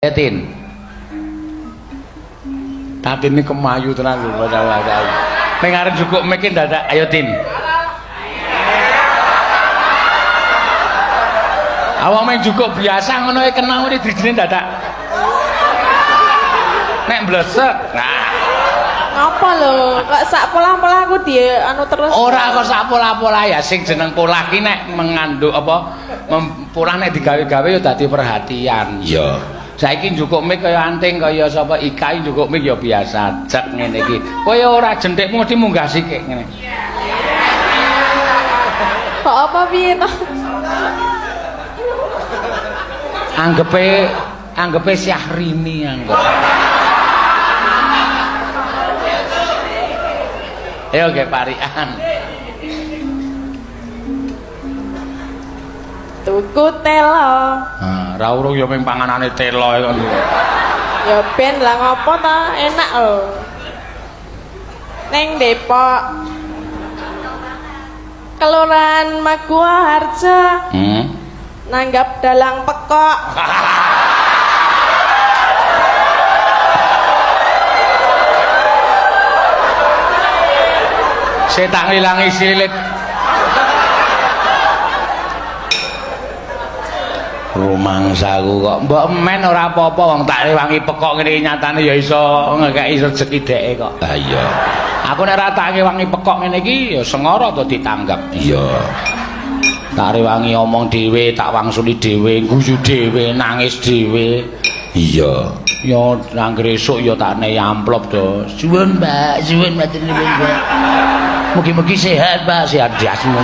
Tin. Tapi ini kemayu tenan lho bocah-bocah. Ning arep cukup miki dadak ayo Tin. Awak meng cukup biasa ngono e kena ngene dijine dadak. Nek blesek. Nah. Apa lho? Kok sak pola-pola aku dia anu terus. Ora kok sak pola-pola ya sing jeneng pola ki nek mengandung apa pola nek digawe-gawe ya dadi perhatian. Iya. Saiki njukuk mik kaya anting kaya sapa ikai njukuk mik ya biasa cek ngene iki. Kaya ora jentikmu mesti munggah sikik ngene. Kok apa piye to? Anggepe Syahrini anggap. Ayo ge parian. Tuku telo. Ra urung ya ming panganane telo kok. Ya ben lah ngopo ta enak lho. Ning Depok. Kelurahan Maguwarjo. Nanggap dalang pekok. Saya tak ngilangi silit. Rumangsaku kok mbok men ora apa-apa wong tak rewangi pekok ngene nyatane ya iso ngekeki rezeki dheke kok. Ha iya. Aku nek ora tak rewangi pekok ngene iki ya sengara to ditanggap. Iya. Tak rewangi omong dhewe, tak wangsuli dhewe, guyu dhewe, nangis dhewe. Iya. Ya anggere esuk ya tak nehi amplop to. Suwun Mbak, suwun matur nuwun Mbak. Mugi-mugi sehat Mbak, sehat jasmu.